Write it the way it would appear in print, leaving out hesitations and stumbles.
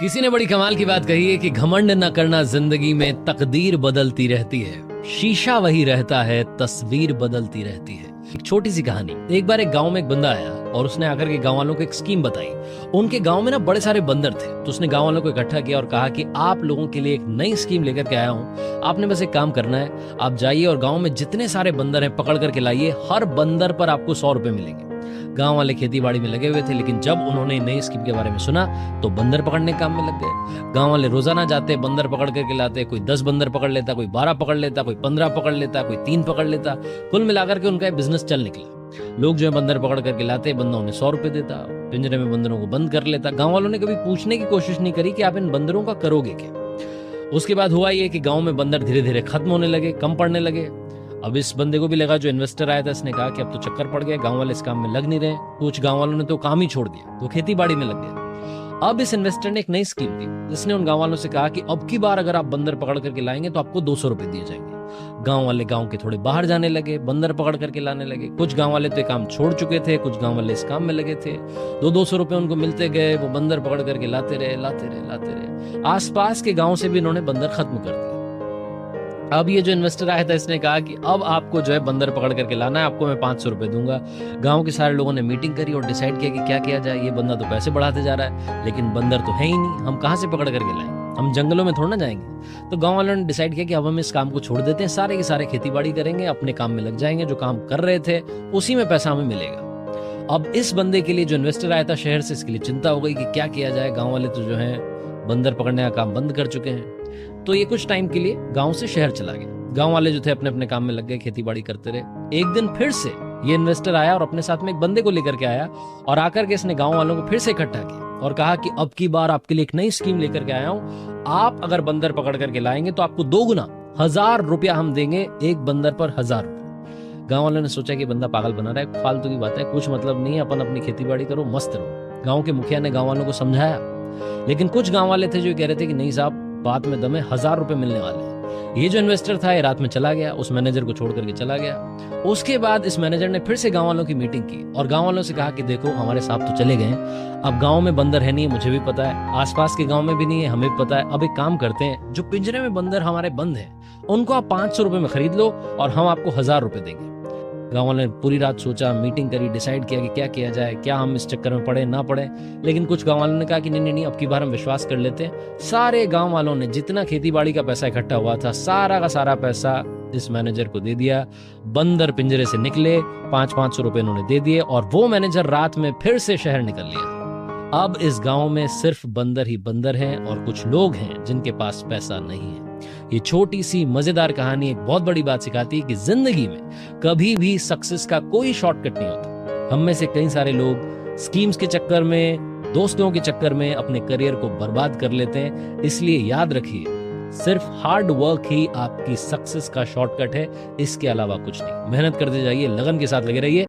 किसी ने बड़ी कमाल की बात कही है कि घमंड न करना जिंदगी में तकदीर बदलती रहती है, शीशा वही रहता है, तस्वीर बदलती रहती है। एक छोटी सी कहानी। एक बार एक गांव में एक बंदा आया और उसने आकर के गांव वालों को एक स्कीम बताई। उनके गांव में ना बड़े सारे बंदर थे, तो उसने गांव वालों को इकट्ठा किया और कहा कि आप लोगों के लिए एक नई स्कीम लेकर के आया हूं। आपने बस एक काम करना है, आप जाइए और गांव में जितने सारे बंदर हैं पकड़ करके लाइए, हर बंदर पर आपको 100 रुपए मिलेंगे। गांव वाले खेती बाड़ी में लगे हुए थे, लेकिन जब उन्होंने नई स्कीम के बारे में सुना तो बंदर पकड़ने के काम में लग गए। गांव वाले रोजाना जाते, बंदर पकड़ करके लाते, कोई 10 बंदर पकड़ लेता, कोई 12 पकड़ लेता, कोई 15 पकड़ लेता, कोई 3 पकड़ लेता। कुल मिलाकर के उनका बिजनेस चल निकला। लोग जो है बंदर पकड़ करके लाते, बंदों ने 100 रुपए देता, पिंजरे में बंदरों को बंद कर लेता। गांव वालों ने कभी पूछने की कोशिश नहीं करी कि आप इन बंदरों का करोगे क्या। उसके बाद हुआ ये कि गांव में बंदर धीरे धीरे खत्म होने लगे, कम पड़ने लगे। अब इस बंदे को भी लगा, जो इन्वेस्टर आया था इसने कहा कि अब तो चक्कर पड़ गया, गांव वाले इस काम में लग नहीं रहे। कुछ गांव वालों ने तो काम ही छोड़ दिया, तो खेती बाड़ी में लग गया। अब इस इन्वेस्टर ने एक नई स्कीम दी, जिसने उन गांव वालों से कहा कि अब की बार अगर आप बंदर पकड़ करके लाएंगे तो आपको 200 रुपए दिए जाएंगे। गांव वाले गांव के थोड़े बाहर जाने लगे, बंदर पकड़ करके लाने लगे। कुछ गांव वाले तो ये काम छोड़ चुके थे, कुछ गांव वाले इस काम में लगे थे। 200 रुपए उनको मिलते गए, वो बंदर पकड़ करके लाते रहे, लाते रहे, लाते रहे। आसपास के गांव से भी इन्होंने बंदर खत्म कर दिया। अब ये जो इन्वेस्टर आया था इसने कहा कि अब आपको जो है बंदर पकड़ करके लाना है, आपको मैं 500 रुपए दूंगा। गांव के सारे लोगों ने मीटिंग करी और डिसाइड किया कि क्या किया जाए। ये बंदा तो पैसे बढ़ाते जा रहा है, लेकिन बंदर तो है ही नहीं, हम कहाँ से पकड़ करके लाएंगे, हम जंगलों में थोड़ा ना जाएंगे। तो गांव वालों ने डिसाइड किया कि अब हम इस काम को छोड़ देते हैं, सारे के सारे खेती बाड़ी करेंगे, अपने काम में लग जाएंगे, जो काम कर रहे थे उसी में पैसा हमें मिलेगा। अब इस बंदे के लिए, जो इन्वेस्टर आया था शहर से, इसके लिए चिंता हो गई कि क्या किया जाए। गांव वाले तो जो है बंदर पकड़ने का काम बंद कर चुके हैं। तो ये कुछ टाइम के लिए गांव से शहर चला गया। गांव वाले जो थे अपने अपने काम में लग गए, खेती बाड़ी करते रहे। एक दिन फिर से ये इन्वेस्टर आया और अपने साथ में एक बंदे को लेकर के आया और आकर के इसने गांव वालों को फिर से इकट्ठा किया और कहा कि अब की बार आपके लिए एक नई स्कीम लेकर के आया हूं। आप अगर बंदर पकड़ करके लाएंगे तो आपको 2 गुना 1000 रुपया हम देंगे, एक बंदर पर 1000 रुपये। गांव वालों ने सोचा कि बंदा पागल बना रहा है, फालतू की बात है, कुछ मतलब नहीं है, अपन अपनी खेती बाड़ी करो, मस्त रहो। गांव के मुखिया ने गांव वालों को समझाया, लेकिन कुछ गांव वाले थे जो कह रहे थे कि नहीं साहब, बात में दम है, 1000 रुपए मिलने वाले हैं। ये जो इन्वेस्टर था ये रात में चला गया, उस मैनेजर को छोड़ करके चला गया। उसके बाद इस मैनेजर ने फिर से गांव वालों की मीटिंग की और गांव वालों से कहा कि देखो, हमारे साहब तो चले गए, अब गांव में बंदर है नहीं, मुझे भी पता है, आसपास के गांव में भी नहीं है, हमें भी पता है। अब एक काम करते हैं, जो पिंजरे में बंदर हमारे बंद हैं उनको आप 500 रुपए में खरीद लो और हम आपको 1000 रुपए देंगे। गांव वालों ने पूरी रात सोचा, मीटिंग करी, डिसाइड किया कि क्या किया जाए, क्या हम इस चक्कर में पड़े ना पड़े। लेकिन कुछ गांव वालों ने कहा कि नहीं नहीं नहीं, अब की बार हम विश्वास कर लेते हैं। सारे गांव वालों ने जितना खेती बाड़ी का पैसा इकट्ठा हुआ था, सारा का सारा पैसा इस मैनेजर को दे दिया। बंदर पिंजरे से निकले, 500 रुपए उन्होंने दे दिए और वो मैनेजर रात में फिर से शहर निकल लिया। अब इस गांव में सिर्फ बंदर ही बंदर हैं और कुछ लोग हैं जिनके पास पैसा नहीं है। ये छोटी सी मजेदार कहानी एक बहुत बड़ी बात सिखाती है कि जिंदगी में कभी भी सक्सेस का कोई शॉर्टकट नहीं होता। हम में से कई सारे लोग स्कीम्स के चक्कर में, दोस्तों के चक्कर में अपने करियर को बर्बाद कर लेते हैं। इसलिए याद रखिए, सिर्फ हार्ड वर्क ही आपकी सक्सेस का शॉर्टकट है, इसके अलावा कुछ नहीं। मेहनत करते जाइए, लगन के साथ लगे रहिए।